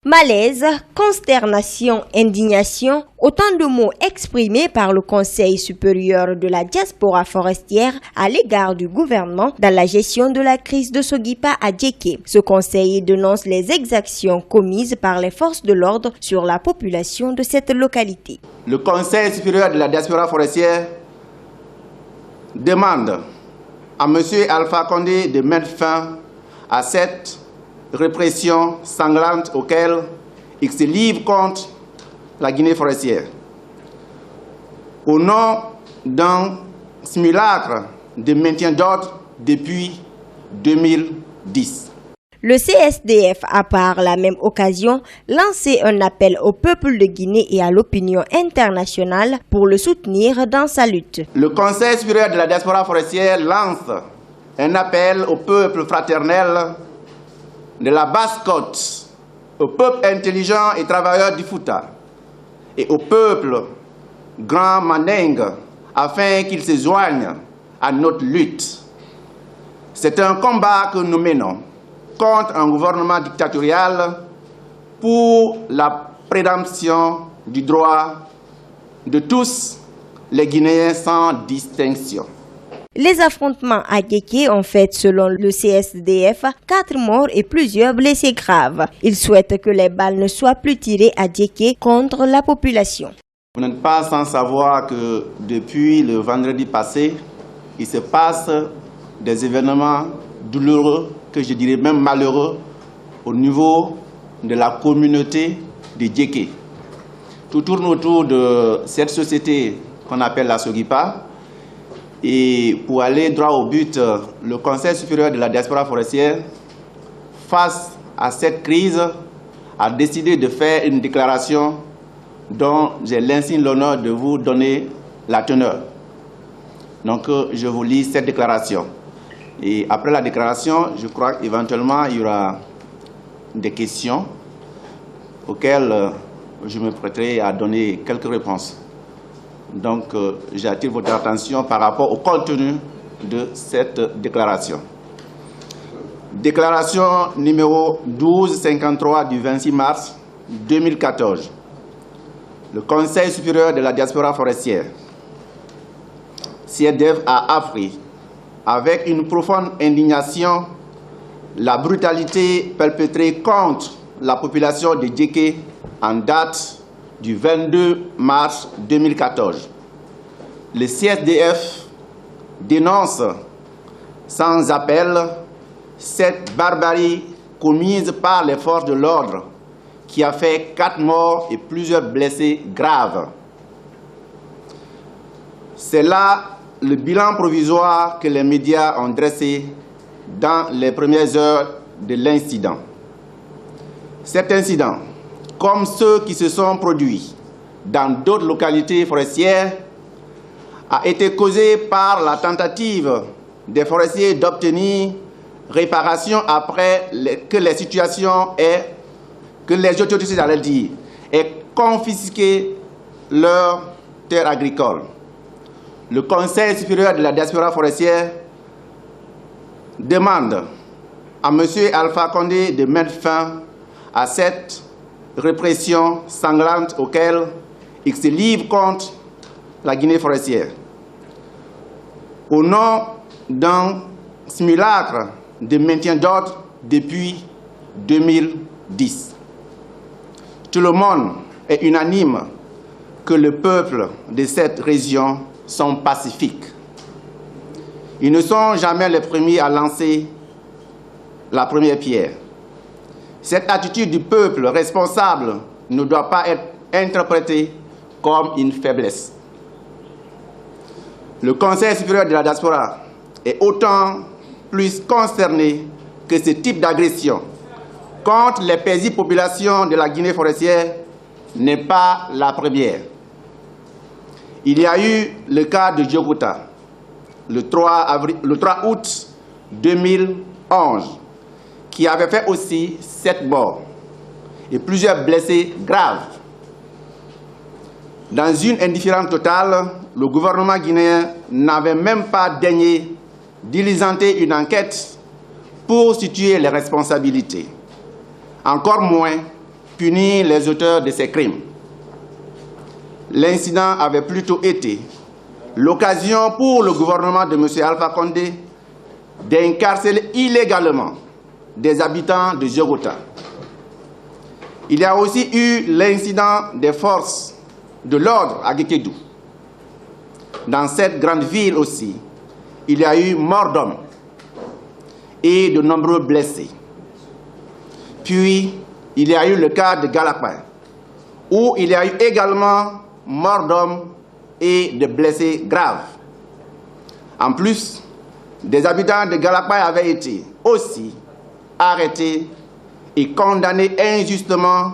Malaise, consternation, indignation, autant de mots exprimés par le Conseil supérieur de la diaspora forestière à l'égard du gouvernement dans la gestion de la crise de Sogipa à Djéké. Ce conseil dénonce les exactions commises par les forces de l'ordre sur la population de cette localité. Le Conseil supérieur de la diaspora forestière demande à M. Alpha Condé de mettre fin à cette répression sanglante auquel il se livre contre la Guinée forestière. Au nom d'un simulacre de maintien d'ordre depuis 2010. Le CSDF a par la même occasion lancé un appel au peuple de Guinée et à l'opinion internationale pour le soutenir dans sa lutte. Le Conseil supérieur de la diaspora forestière lance un appel au peuple fraternel de la Basse-Côte, au peuple intelligent et travailleur du Fouta et au peuple grand Mandingue afin qu'ils se joignent à notre lutte. C'est un combat que nous menons contre un gouvernement dictatorial pour la préemption du droit de tous les Guinéens sans distinction. Les affrontements à Djéké ont fait, selon le CSDF, 4 morts et plusieurs blessés graves. Ils souhaitent que les balles ne soient plus tirées à Djéké contre la population. Vous n'êtes pas sans savoir que depuis le vendredi passé, il se passe des événements douloureux, que je dirais même malheureux, au niveau de la communauté de Djéké. Tout tourne autour de cette société qu'on appelle la Sogipa. Et pour aller droit au but, le Conseil supérieur de la diaspora forestière, face à cette crise, a décidé de faire une déclaration dont j'ai l'insigne l'honneur de vous donner la teneur. Donc je vous lis cette déclaration. Et après la déclaration, je crois qu'éventuellement il y aura des questions auxquelles je me prêterai à donner quelques réponses. Donc, j'attire votre attention par rapport au contenu de cette déclaration. Déclaration numéro 1253 du 26 mars 2014. Le Conseil supérieur de la diaspora forestière, CSDF, a appris avec une profonde indignation la brutalité perpétrée contre la population de Djéké en date du 22 mars 2014. Le CSDF dénonce sans appel cette barbarie commise par les forces de l'ordre qui a fait 4 morts et plusieurs blessés graves. C'est là le bilan provisoire que les médias ont dressé dans les premières heures de l'incident. Cet incident, comme ceux qui se sont produits dans d'autres localités forestières, a été causé par la tentative des forestiers d'obtenir réparation après que les situations aient, que les autorités aient confisqué leurs terres agricoles. Le Conseil supérieur de la diaspora forestière demande à M. Alpha Condé de mettre fin à cette répression sanglante auquel il se livre contre la Guinée forestière. Au nom d'un simulacre de maintien d'ordre depuis 2010. Tout le monde est unanime que le peuple de cette région sont pacifiques. Ils ne sont jamais les premiers à lancer la première pierre. Cette attitude du peuple responsable ne doit pas être interprétée comme une faiblesse. Le Conseil supérieur de la diaspora est autant plus concerné que ce type d'agression contre les paisibles populations de la Guinée forestière n'est pas la première. Il y a eu le cas de Djogota, le 3 août 2011, qui avait fait aussi 7 morts et plusieurs blessés graves. Dans une indifférence totale, le gouvernement guinéen n'avait même pas daigné diligenter une enquête pour situer les responsabilités. Encore moins punir les auteurs de ces crimes. L'incident avait plutôt été l'occasion pour le gouvernement de M. Alpha Condé d'incarcérer illégalement des habitants de Jogota. Il y a aussi eu l'incident des forces de l'ordre à Guékédou. Dans cette grande ville aussi, il y a eu mort d'hommes et de nombreux blessés. Puis, il y a eu le cas de Galapin, où il y a eu également mort d'hommes et de blessés graves. En plus, des habitants de Galapin avaient été aussi arrêtés et condamnés injustement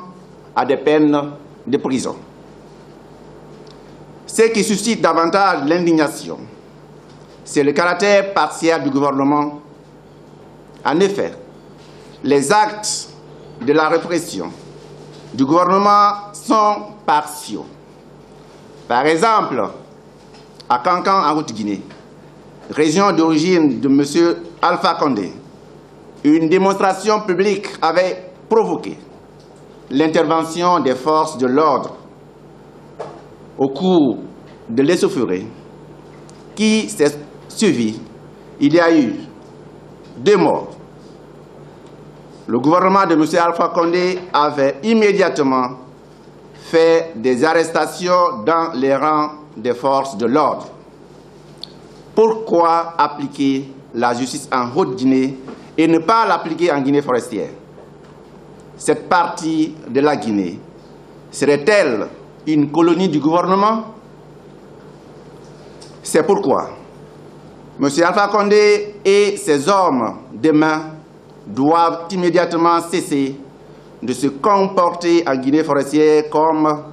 à des peines de prison. Ce qui suscite davantage l'indignation, c'est le caractère partiel du gouvernement. En effet, les actes de la répression du gouvernement sont partiaux. Par exemple, à Kankan, en Haute-Guinée, région d'origine de M. Alpha Condé, une démonstration publique avait provoqué l'intervention des forces de l'ordre. Au cours de l'échauffourée qui s'est suivi, il y a eu 2 morts. Le gouvernement de M. Alpha Condé avait immédiatement fait des arrestations dans les rangs des forces de l'ordre. Pourquoi appliquer la justice en Haute-Guinée et ne pas l'appliquer en Guinée forestière? Cette partie de la Guinée serait-elle une colonie du gouvernement? C'est pourquoi M. Alpha Condé et ses hommes de main doivent immédiatement cesser de se comporter en Guinée forestière comme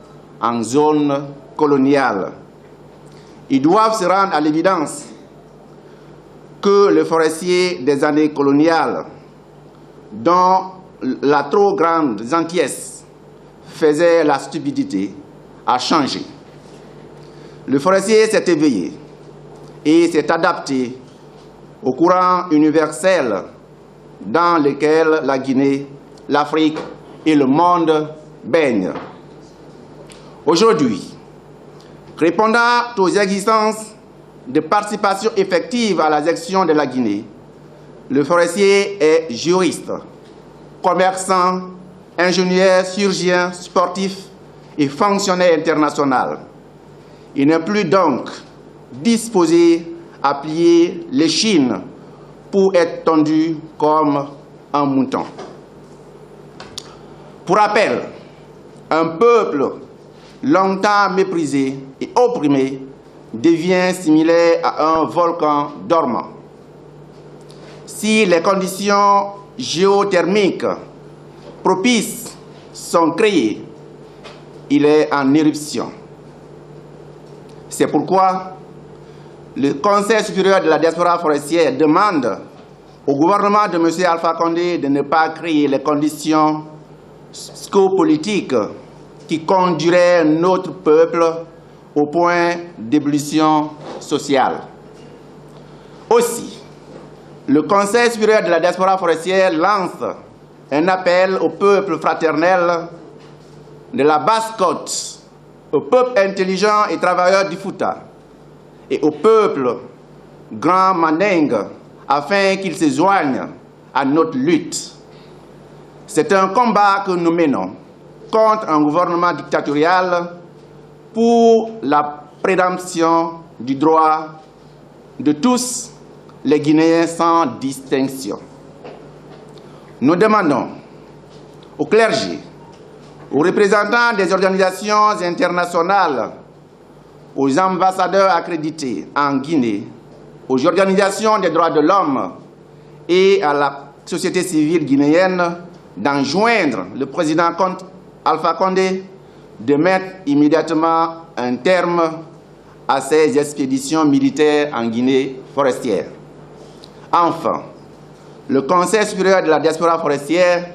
en zone coloniale. Ils doivent se rendre à l'évidence que le forestier des années coloniales, dont la trop grande gentillesse faisait la stupidité, a changé. Le forestier s'est éveillé et s'est adapté au courant universel dans lequel la Guinée, l'Afrique et le monde baignent. Aujourd'hui, répondant aux exigences de participation effective à la gestion de la Guinée, le forestier est juriste, commerçant, ingénieur, chirurgien, sportif et fonctionnaire international. Il n'est plus donc disposé à plier l'échine pour être tendu comme un mouton. Pour rappel, un peuple longtemps méprisé et opprimé devient similaire à un volcan dormant. Si les conditions géothermiques propices sont créées, il est en éruption. C'est pourquoi le Conseil supérieur de la diaspora forestière demande au gouvernement de M. Alpha Condé de ne pas créer les conditions psychopolitiques qui conduiraient notre peuple au point d'ébullition sociale. Aussi, le Conseil supérieur de la diaspora forestière lance un appel au peuple fraternel de la Basse-Côte, au peuple intelligent et travailleur du Fouta et au peuple grand mandingue afin qu'ils se joignent à notre lutte. C'est un combat que nous menons contre un gouvernement dictatorial pour la préemption du droit de tous les Guinéens sans distinction. Nous demandons au clergé, aux représentants des organisations internationales, aux ambassadeurs accrédités en Guinée, aux organisations des droits de l'homme et à la société civile guinéenne d'enjoindre le président Alpha Condé de mettre immédiatement un terme à ces expéditions militaires en Guinée forestière. Enfin, le Conseil supérieur de la diaspora forestière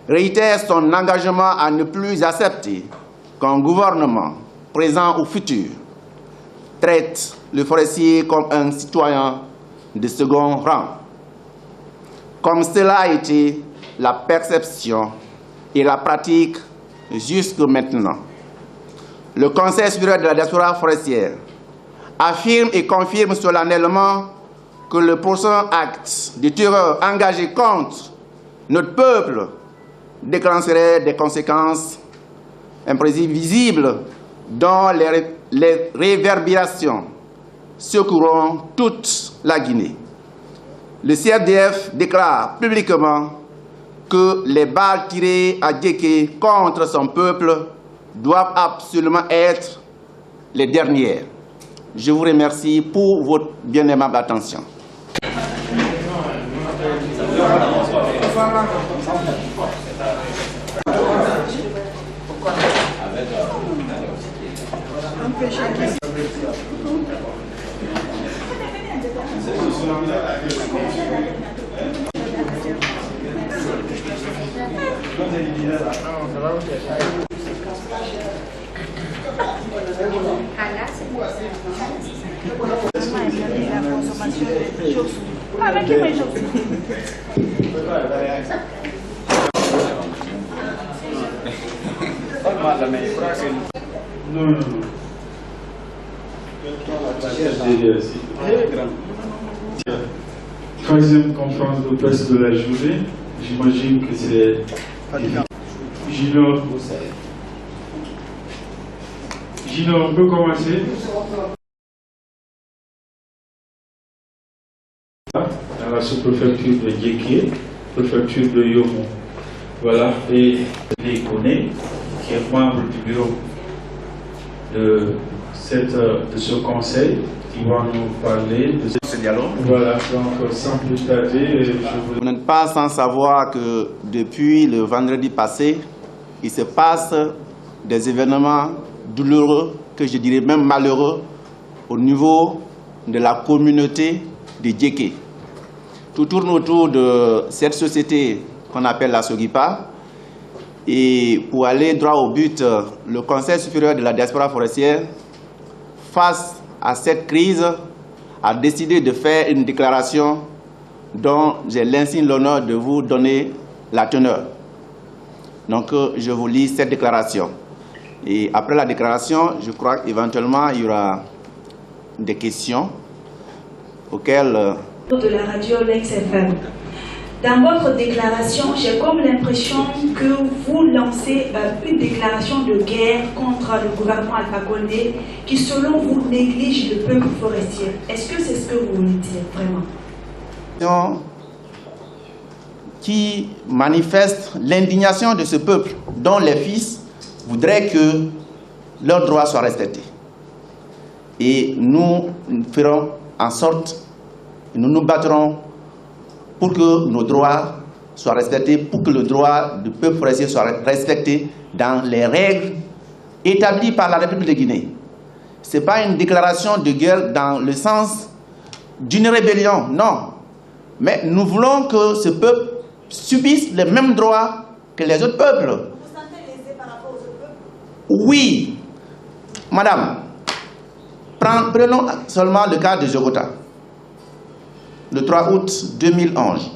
réitère son engagement à ne plus accepter qu'un gouvernement présent ou futur traite le forestier comme un citoyen de second rang, comme cela a été la perception et la pratique jusque maintenant. Le Conseil supérieur de la diaspora forestière affirme et confirme solennellement que le prochain acte de terreur engagé contre notre peuple déclencherait des conséquences imprévisibles dont les réverbérations secourront toute la Guinée. Le CRDF déclare publiquement que les balles tirées à Djeké contre son peuple doivent absolument être les dernières. Je vous remercie pour votre bien aimable attention. Troisième conférence de presse de la journée, j'imagine que c'est Gino, on peut commencer. Dans la sous-préfecture de Djeké, préfecture de Yomo. Voilà, et les connaît, qui est membre du bureau de ce conseil, qui va nous parler de ce dialogue. Voilà, donc sans plus tarder, Vous n'êtes pas sans savoir que depuis le vendredi passé, il se passe des événements douloureux, que je dirais même malheureux, au niveau de la communauté de Djeké. Tout tourne autour de cette société qu'on appelle la Sogipa. Et pour aller droit au but, le Conseil supérieur de la diaspora forestière, face à cette crise, a décidé de faire une déclaration dont j'ai l'insigne l'honneur de vous donner la teneur. Donc, je vous lis cette déclaration. Et après la déclaration, je crois qu'éventuellement, il y aura des questions auxquelles... De la radio Lex FM. Dans votre déclaration, j'ai comme l'impression que vous lancez une déclaration de guerre contre le gouvernement Alpha Condé qui, selon vous, néglige le peuple forestier. Est-ce que c'est ce que vous voulez dire vraiment? Qui manifeste l'indignation de ce peuple dont les fils voudraient que leurs droits soient respectés. Et nous ferons en sorte, nous nous battrons pour que nos droits soient respectés, pour que le droit du peuple forestier soit respecté dans les règles établies par la République de Guinée. Ce n'est pas une déclaration de guerre dans le sens d'une rébellion, non. Mais nous voulons que ce peuple subisse les mêmes droits que les autres peuples. Vous sentez lésé par rapport aux autres peuples? Oui. Madame, prenons seulement le cas de Jogota. Le 3 août 2011,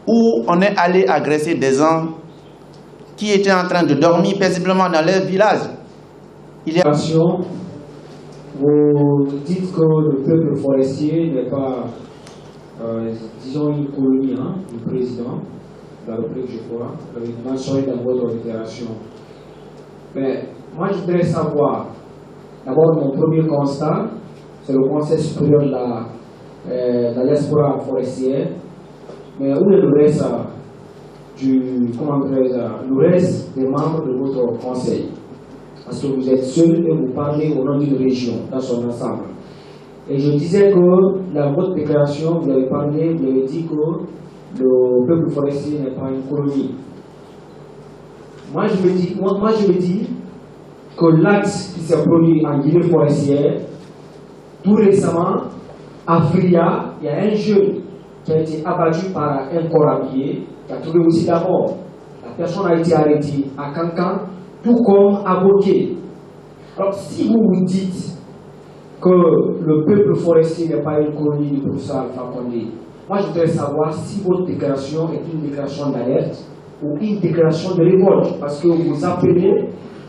où on est allé agresser des gens qui étaient en train de dormir paisiblement dans leur village. Il y a... Vous dites que le peuple forestier n'est pas, disons, une colonie du président de la République, je crois, mentionné dans votre déclaration. Mais moi, je voudrais savoir, d'abord, mon premier constat, c'est le Conseil supérieur de la diaspora forestière, mais où est le reste le reste des membres de votre conseil? Parce que vous êtes seul et vous parlez au nom d'une région dans son ensemble. Et je disais que dans votre déclaration, vous avez dit que le peuple forestier n'est pas une colonie. Moi je me dis que l'acte qui s'est produit en Guinée forestière, tout récemment, à Fria, il y a un jeune qui a été abattu par un corps habillé, qui a trouvé aussi la mort. La personne a été arrêtée à Cancan, tout comme à Boké. Alors si vous vous dites que le peuple forestier n'est pas une colonie du professeur Alpha Condé, moi je voudrais savoir si votre déclaration est une déclaration d'alerte ou une déclaration de révolte, parce que vous appelez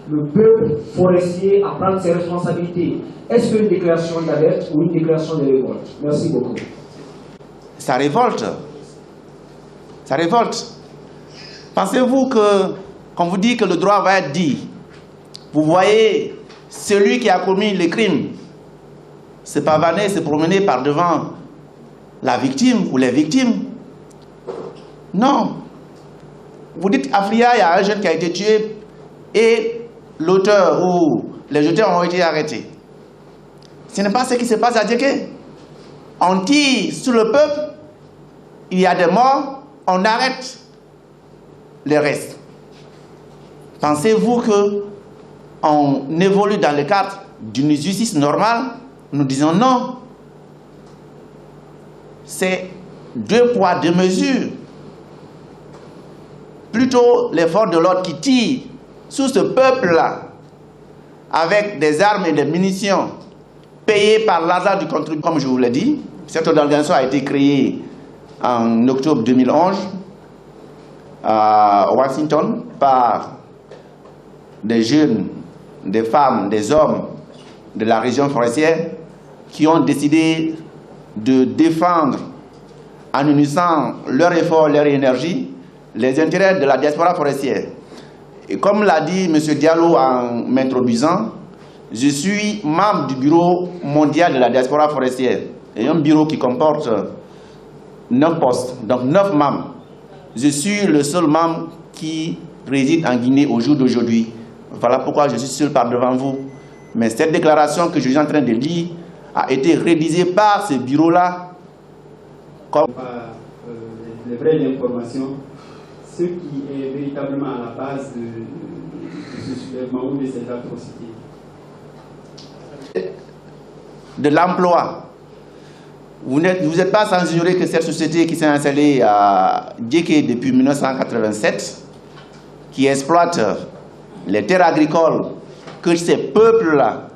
le peuple forestier à prendre ses responsabilités. Est-ce qu'une déclaration d'alerte ou une déclaration de révolte? Merci beaucoup. Ça révolte. Ça révolte. Pensez-vous que, quand vous dites que le droit va être dit, vous voyez celui qui a commis le crime se pavaner, se promener par devant la victime ou les victimes? Non. Vous dites, Afria, il y a un jeune qui a été tué et l'auteur ou les auteurs ont été arrêtés. Ce n'est pas ce qui se passe à Djeké. On tire sur le peuple, il y a des morts, on arrête les restes. Pensez-vous qu'on évolue dans le cadre d'une justice normale? Nous disons non. C'est deux poids, deux mesures. Plutôt les forces de l'ordre qui tirent sur ce peuple-là avec des armes et des munitions payées par l'argent du contribuable, comme je vous l'ai dit. Cette organisation a été créée en octobre 2011 à Washington par des jeunes, des femmes, des hommes de la région forestière qui ont décidé de défendre en unissant leur effort, leur énergie, les intérêts de la diaspora forestière. Et comme l'a dit M. Diallo en m'introduisant, je suis membre du bureau mondial de la diaspora forestière. Et un bureau qui comporte 9 postes, donc 9 membres. Je suis le seul membre qui réside en Guinée au jour d'aujourd'hui. Voilà pourquoi je suis seul par devant vous. Mais cette déclaration que je suis en train de lire a été rédigée par ce bureau-là. Comme les vraies informations, ce qui est véritablement à la base de ce soulèvement ou de cette atrocité. De l'emploi. Vous n'êtes pas sans ignorer que cette société qui s'est installée à Djeké depuis 1987, qui exploite les terres agricoles que ces peuples-là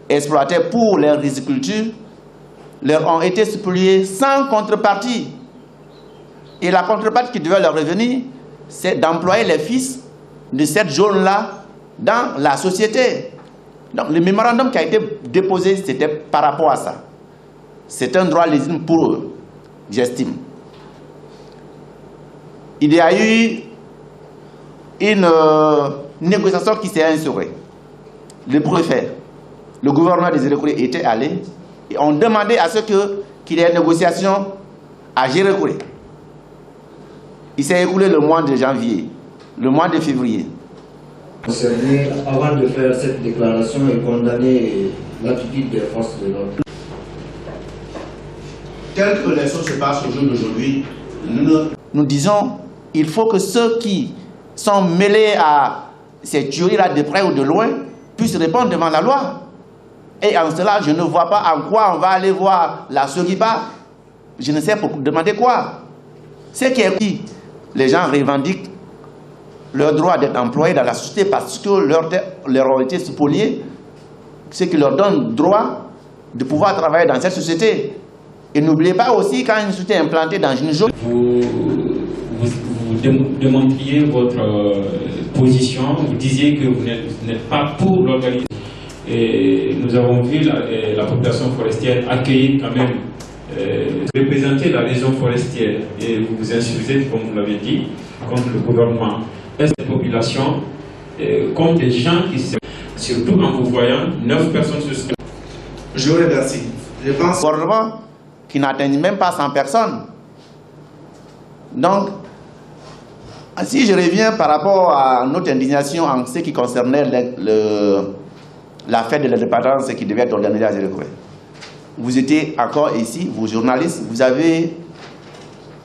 exploitaient pour leur riziculture, leur ont été spoliés sans contrepartie. Et la contrepartie qui devait leur revenir, c'est d'employer les fils de cette zone-là dans la société. Donc le mémorandum qui a été déposé, c'était par rapport à ça. C'est un droit légitime pour eux, j'estime. Il y a eu une négociation qui s'est instaurée. Le préfet, le gouverneur des Gérékouré était allé et on demandait à ce qu'il y ait une négociation à Gérékouré. Il s'est écoulé le mois de janvier, le mois de février. Avant de faire cette déclaration et condamner l'attitude des forces de l'ordre. Tel que les choses se passent au jour d'aujourd'hui, nous disons il faut que ceux qui sont mêlés à ces tueries-là de près ou de loin puissent répondre devant la loi. Et en cela, je ne vois pas en quoi on va aller voir la Soriba. Je ne sais pour demander quoi. C'est qui est qui. Les gens revendiquent leur droit d'être employés dans la société parce que leur ont été spoliés, ce qui leur donne droit de pouvoir travailler dans cette société. Et n'oubliez pas aussi, quand une société est implantée dans une zone... Vous démontriez votre position, vous disiez que vous n'êtes pas pour l'organisation. Et nous avons vu la population forestière accueillir quand même, représenter la région forestière. Et vous vous insurgez, comme vous l'avez dit, contre le gouvernement. Est-ce que la population, comme des gens qui se... Surtout en vous voyant, 9 personnes sur ce... Je vous remercie. Je pense au gouvernement qui n'atteignent même pas 100 personnes. Donc, si je reviens par rapport à notre indignation en ce qui concernait la fête de l'indépendance qui devait être organisée à Gérékouré. Vous étiez encore ici, vous journalistes, vous avez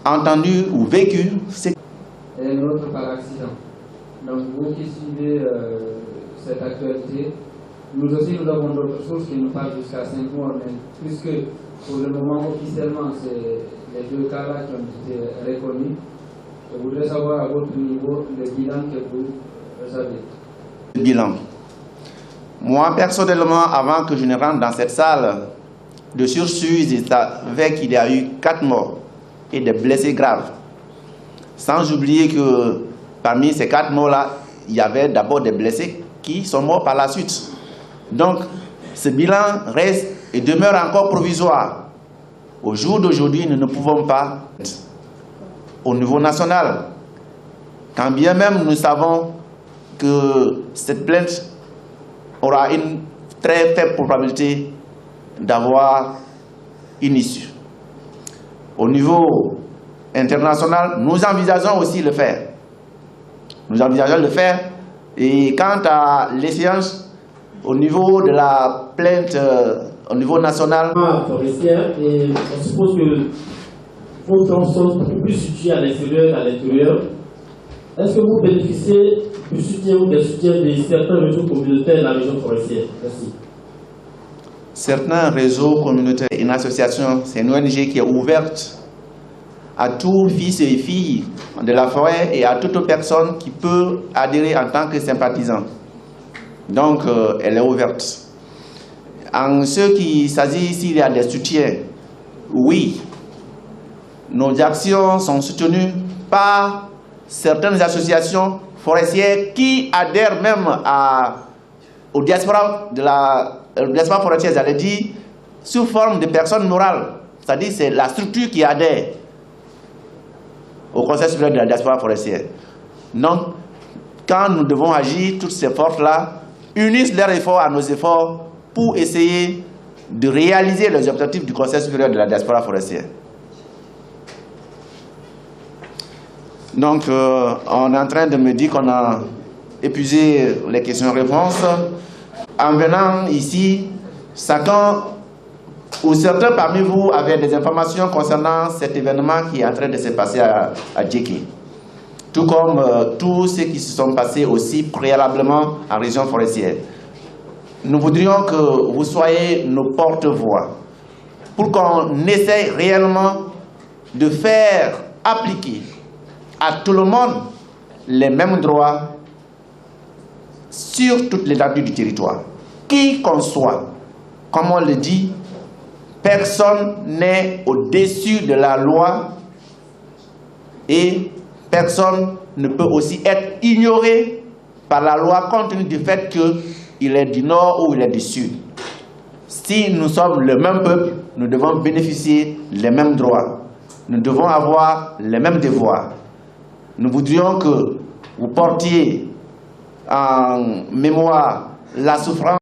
entendu ou vécu ce... Et l'autre par accident. Donc vous qui suivez cette actualité, nous aussi nous avons d'autres sources qui nous parlent jusqu'à 5 mois, mais puisque pour le moment officiellement c'est les 2 cas-là qui ont été reconnus, je voudrais savoir à votre niveau le bilan que vous avez. Le bilan. Moi personnellement, avant que je ne rentre dans cette salle, de sursuite, je savais qu'il y a eu 4 morts et des blessés graves. Sans oublier que parmi ces 4 morts-là, il y avait d'abord des blessés qui sont morts par la suite. Donc, ce bilan reste et demeure encore provisoire. Au jour d'aujourd'hui, nous ne pouvons pas, au niveau national, quand bien même nous savons que cette plainte aura une très faible probabilité d'avoir une issue. Au niveau international, nous envisageons aussi le faire. Nous envisageons le faire. Et quant à l'échéance, au niveau de la plainte, au niveau national... Forestière, et on suppose que vos troncs sont plus situés à l'extérieur, à l'intérieur. Est-ce que vous bénéficiez du soutien ou des soutiens de certains réseaux communautaires de la région forestière? Merci. Certains réseaux communautaires, une association, c'est une ONG qui est ouverte à tous fils et filles de la forêt et à toute personne qui peut adhérer en tant que sympathisant. Donc, elle est ouverte. En ce qui s'agit ici, il y a des soutiens. Oui, nos actions sont soutenues par certaines associations forestières qui adhèrent même au diaspora de la diaspora forestière, j'allais dire, sous forme de personnes morales. C'est-à-dire c'est la structure qui adhère au Conseil supérieur de la diaspora forestière. Donc, quand nous devons agir, toutes ces forces-là unissent leurs efforts à nos efforts pour essayer de réaliser les objectifs du Conseil supérieur de la diaspora forestière. Donc, on est en train de me dire qu'on a épuisé les questions-réponses. En venant ici, chacun ou certains parmi vous avaient des informations concernant cet événement qui est en train de se passer à Djéké. Tout comme tous ceux qui se sont passés aussi préalablement en région forestière. Nous voudrions que vous soyez nos porte-voix pour qu'on essaye réellement de faire appliquer à tout le monde les mêmes droits sur toute l'étendue du territoire. Qui qu'on soit, comme on le dit, personne n'est au-dessus de la loi et personne ne peut aussi être ignoré par la loi compte tenu du fait qu'il est du nord ou il est du sud. Si nous sommes le même peuple, nous devons bénéficier des mêmes droits. Nous devons avoir les mêmes devoirs. Nous voudrions que vous portiez en mémoire la souffrance